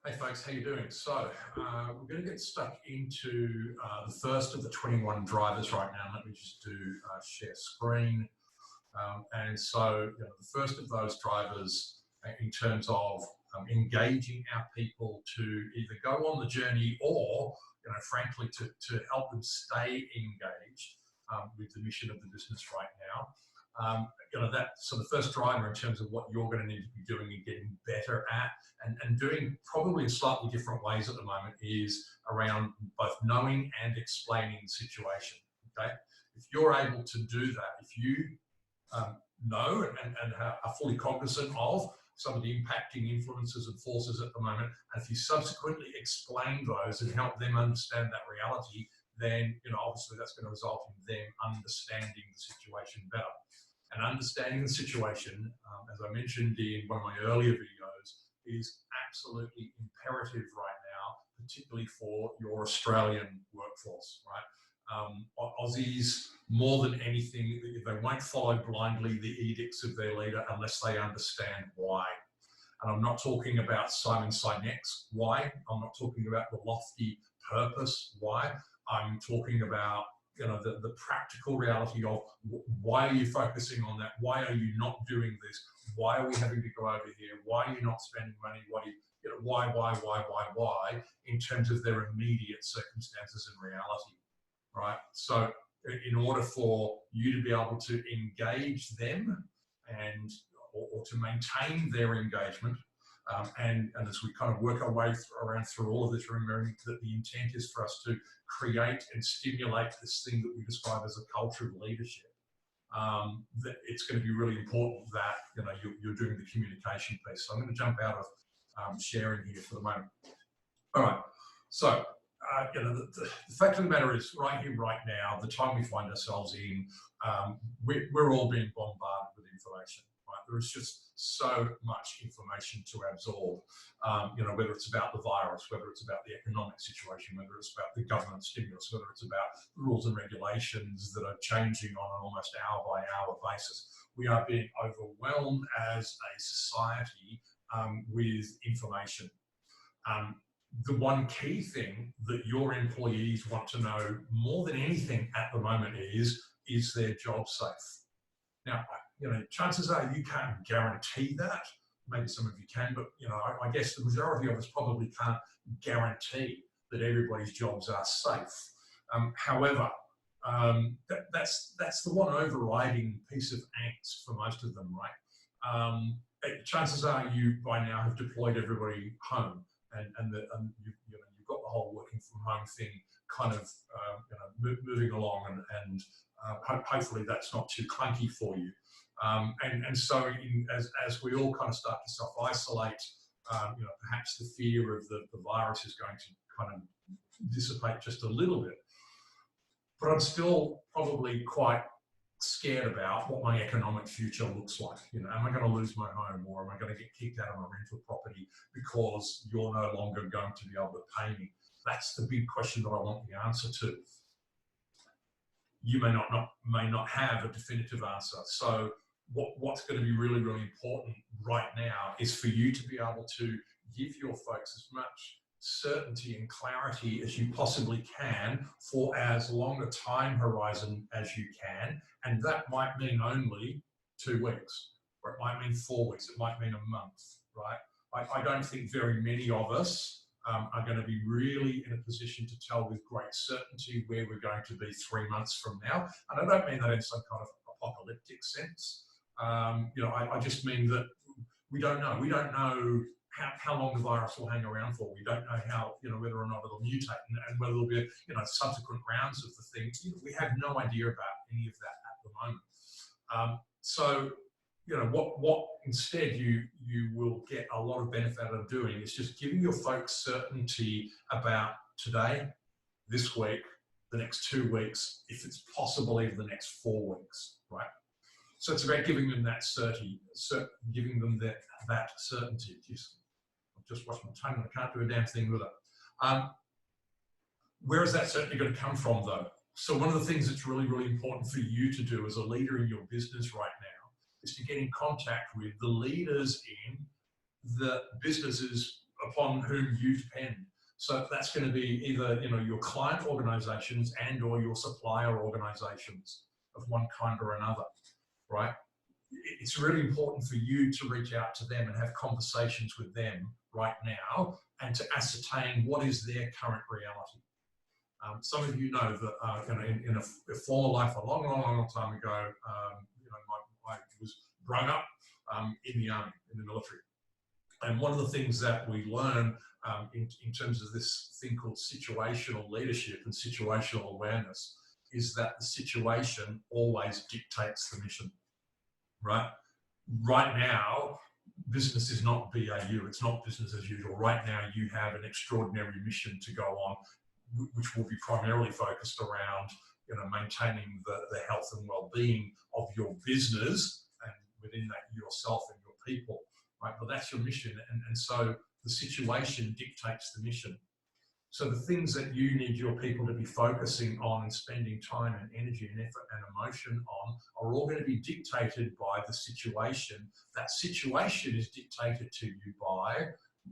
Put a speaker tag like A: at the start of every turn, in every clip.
A: Hey folks, how you doing? So we're going to get stuck into the first of the 21 drivers right now. Let me just do share screen. The first of those drivers in terms of engaging our people to either go on the journey or, frankly, to help them stay engaged with the mission of the business right now. So the first driver in terms of what you're going to need to be doing and getting better at and doing probably in slightly different ways at the moment is around both knowing and explaining the situation. Okay, if you're able to do that, if you know and are fully cognizant of some of the impacting influences and forces at the moment, and if you subsequently explain those and help them understand that reality, then obviously that's going to result in them understanding the situation better. And understanding the situation, as I mentioned in one of my earlier videos, is absolutely imperative right now, particularly for your Australian workforce, right? Aussies, more than anything, they won't follow blindly the edicts of their leader unless they understand why. And I'm not talking about Simon Sinek's why. I'm not talking about the lofty purpose why. I'm talking about the practical reality of why are you focusing on that? Why are you not doing this? Why are we having to go over here? Why are you not spending money? Why? In terms of their immediate circumstances and reality, right? So in order for you to be able to engage them or to maintain their engagement, and as we kind of work our way through all of this, remembering that the intent is for us to create and stimulate this thing that we describe as a culture of leadership. That it's going to be really important that you're doing the communication piece. So I'm going to jump out of sharing here for the moment. All right. So the fact of the matter is, right here, right now, the time we find ourselves in, we're all being bombarded with information. There is just so much information to absorb, whether it's about the virus, whether it's about the economic situation, whether it's about the government stimulus, whether it's about rules and regulations that are changing on an almost hour-by-hour basis. We are being overwhelmed as a society with information. The one key thing that your employees want to know more than anything at the moment is their job safe? Now, chances are you can't guarantee that. Maybe some of you can, but I guess the majority of us probably can't guarantee that everybody's jobs are safe. However, that's the one overriding piece of angst for most of them, right? Chances are you by now have deployed everybody home, and you've got the whole working from home thing kind of moving along, and hopefully that's not too clunky for you. So as we all kind of start to self-isolate, perhaps the fear of the virus is going to kind of dissipate just a little bit. But I'm still probably quite scared about what my economic future looks like. Am I going to lose my home, or am I going to get kicked out of my rental property because you're no longer going to be able to pay me? That's the big question that I want the answer to. You may not have a definitive answer. So what's going to be really, really important right now is for you to be able to give your folks as much certainty and clarity as you possibly can for as long a time horizon as you can. And that might mean only 2 weeks, or it might mean 4 weeks, it might mean a month, right? I don't think very many of us are going to be really in a position to tell with great certainty where we're going to be 3 months from now. And I don't mean that in some kind of apocalyptic sense. I just mean that we don't know. We don't know how long the virus will hang around for. We don't know how, whether or not it'll mutate and whether there'll be, subsequent rounds of the thing. We have no idea about any of that at the moment. What instead you will get a lot of benefit out of doing is just giving your folks certainty about today, this week, the next 2 weeks, if it's possible, even the next 4 weeks, right? So it's about giving them that certainty, giving them that certainty. I've just watched my tongue and I can't do a damn thing with it. Where is that certainty going to come from, though? So one of the things that's really, really important for you to do as a leader in your business right now is to get in contact with the leaders in the businesses upon whom you depend. So that's going to be either, you know, your client organizations and or your supplier organizations of one kind or another, right? It's really important for you to reach out to them and have conversations with them right now and to ascertain what is their current reality. Some of you know that you know, in a former life, a long, long, long time ago, you know, I was grown up in the army, in the military. And one of the things that we learn in terms of this thing called situational leadership and situational awareness is that the situation always dictates the mission, right? Right now, business is not BAU, it's not business as usual. Right now, you have an extraordinary mission to go on, which will be primarily focused around, you know, maintaining the health and well-being of your business, and within that yourself and your people, right? But that's your mission, and so the situation dictates the mission. So the things that you need your people to be focusing on and spending time and energy and effort and emotion on are all going to be dictated by the situation. That situation is dictated to you by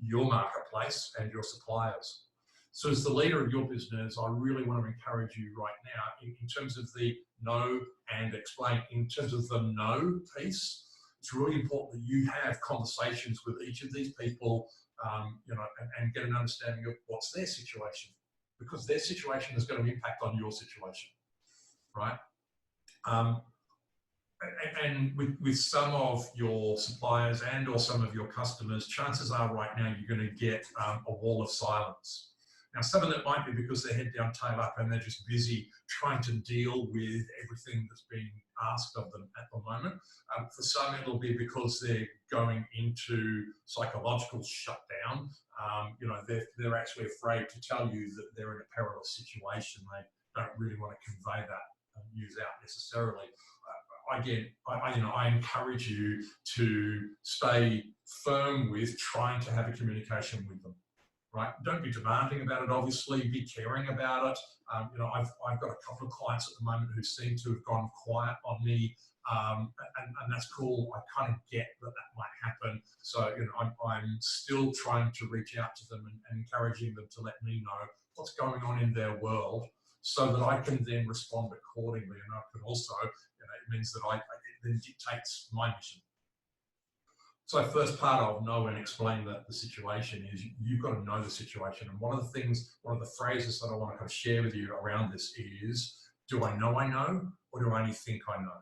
A: your marketplace and your suppliers. So as the leader of your business, I really want to encourage you right now in terms of the know and explain. In terms of the know piece, it's really important that you have conversations with each of these people, you know, and get an understanding of what's their situation, because their situation is going to impact on your situation, right? And with some of your suppliers and or some of your customers, chances are right now you're going to get a wall of silence. Now, some of that might be because they're head down, tail up, and they're just busy trying to deal with everything that's being asked of them at the moment. For some, it'll be because they're going into psychological shutdown. You know, they're actually afraid to tell you that they're in a perilous situation. They don't really want to convey that news out necessarily. Again, I encourage you to stay firm with trying to have a communication with them. Right? Don't be demanding about it, obviously, be caring about it. You know, I've got a couple of clients at the moment who seem to have gone quiet on me, and that's cool. I kind of get that might happen. So, you know, I'm still trying to reach out to them and encouraging them to let me know what's going on in their world so that I can then respond accordingly. And I can also, you know, it means that it then dictates my mission. So first part of know and explain the situation is you've got to know the situation. And one of the phrases that I want to kind of share with you around this is, do I know, or do I only think I know?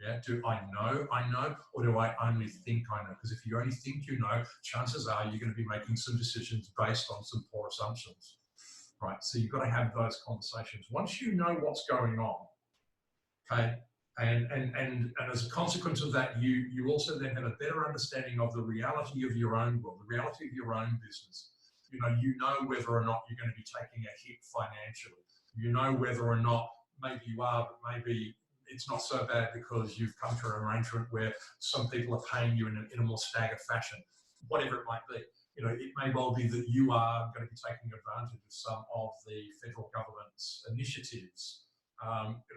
A: Yeah, do I know, or do I only think I know? Because if you only think you know, chances are you're going to be making some decisions based on some poor assumptions, right? So you've got to have those conversations. Once you know what's going on, okay, and as a consequence of that, you also then have a better understanding of the reality of your own world, the reality of your own business. You know whether or not you're going to be taking a hit financially. You know whether or not maybe you are, but maybe it's not so bad because you've come to an arrangement where some people are paying you in a more staggered fashion, whatever it might be. You know, it may well be that you are going to be taking advantage of some of the federal government's initiatives.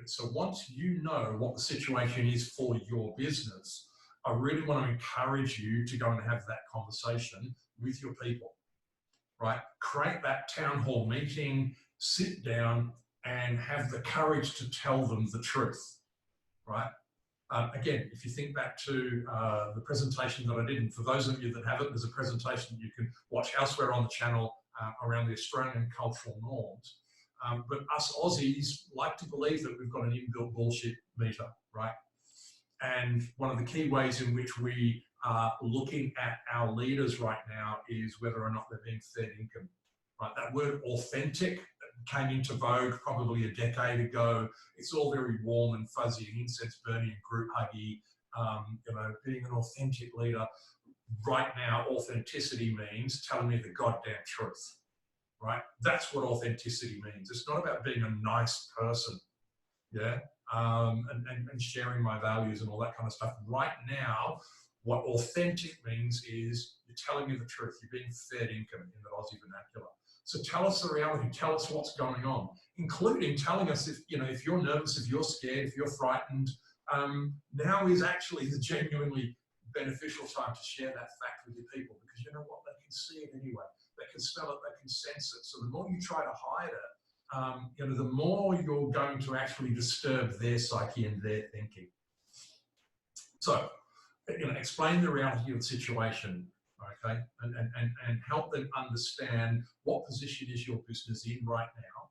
A: So once you know what the situation is for your business, I really want to encourage you to go and have that conversation with your people, right? Create that town hall meeting, sit down and have the courage to tell them the truth, right? Again, if you think back to the presentation that I did, and for those of you that haven't, there's a presentation you can watch elsewhere on the channel around the Australian cultural norms. But us Aussies like to believe that we've got an inbuilt bullshit meter, right? And one of the key ways in which we are looking at our leaders right now is whether or not they're being fed income, right? That word authentic came into vogue probably a decade ago. It's all very warm and fuzzy and incense burning and group huggy. You know, being an authentic leader right now, authenticity means telling me the goddamn truth. Right? That's what authenticity means. It's not about being a nice person, yeah, and sharing my values and all that kind of stuff. Right now, what authentic means is you're telling me the truth. You're being fed income in the Aussie vernacular. So tell us the reality. Tell us what's going on, including telling us if if you're nervous, if you're scared, if you're frightened. Now is actually the genuinely beneficial time to share that fact with your people, because you know what? They can see it anyway. They can smell it, they can sense it. So the more you try to hide it, you know, the more you're going to actually disturb their psyche and their thinking. So, you know, explain the reality of the situation, okay, and help them understand what position is your business in right now,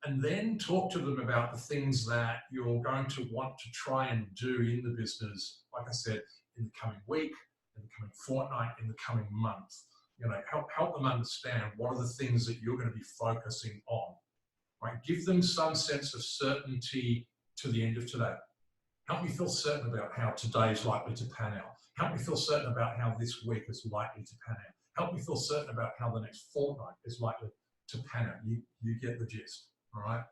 A: and then talk to them about the things that you're going to want to try and do in the business, like I said, in the coming week, in the coming fortnight, in the coming month. You know, help them understand what are the things that you're going to be focusing on, right? Give them some sense of certainty to the end of today. Help me feel certain about how today is likely to pan out. Help me feel certain about how this week is likely to pan out. Help me feel certain about how the next fortnight is likely to pan out. You get the gist. All right.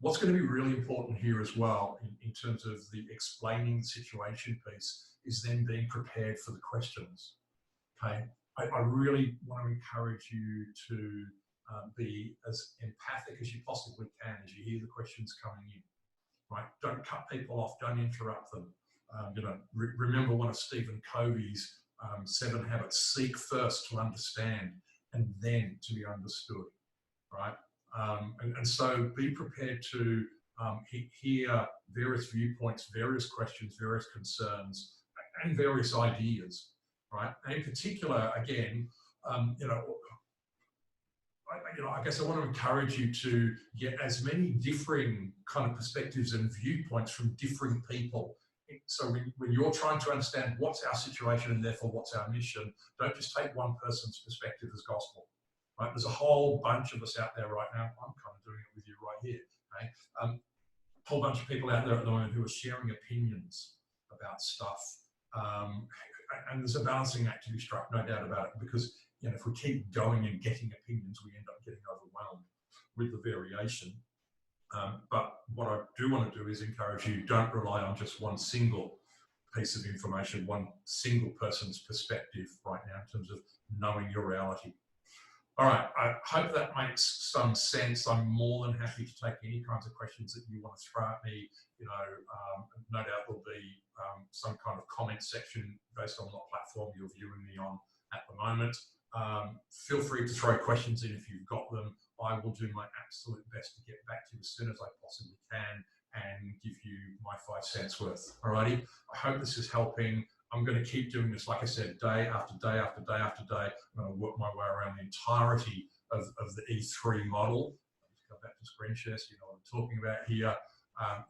A: What's going to be really important here as well in terms of the explaining the situation piece is then being prepared for the questions. Okay. I really want to encourage you to be as empathic as you possibly can as you hear the questions coming in. Right. Don't cut people off. Don't interrupt them. You know, remember one of Stephen Covey's 7 habits: seek first to understand, and then to be understood. Right. And so be prepared to hear various viewpoints, various questions, various concerns, and various ideas, right? And in particular, again, you know, I guess I want to encourage you to get as many differing kind of perspectives and viewpoints from different people. So when you're trying to understand what's our situation and therefore what's our mission, don't just take one person's perspective as gospel. Right? There's a whole bunch of us out there right now. I'm kind of doing it with you right here. Okay? A whole bunch of people out there at the moment who are sharing opinions about stuff. And there's a balancing act to be struck, no doubt about it, because you know, if we keep going and getting opinions, we end up getting overwhelmed with the variation. But what I do want to do is encourage you, don't rely on just one single piece of information, one single person's perspective right now in terms of knowing your reality. All right, I hope that makes some sense. I'm more than happy to take any kinds of questions that you want to throw at me. You know, no doubt there'll be some kind of comment section based on what platform you're viewing me on at the moment. Feel free to throw questions in if you've got them. I will do my absolute best to get back to you as soon as I possibly can and give you my 5 cents worth. All righty, I hope this is helping. I'm going to keep doing this, like I said, day after day after day after day. I'm going to work my way around the entirety of the E3 model. Let's go back to screen share so you know what I'm talking about here.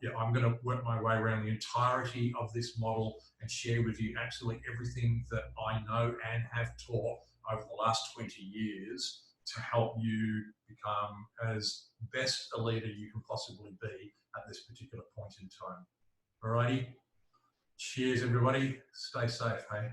A: Yeah, I'm going to work my way around the entirety of this model and share with you absolutely everything that I know and have taught over the last 20 years to help you become as best a leader you can possibly be at this particular point in time. All righty. Cheers, everybody. Stay safe, hey?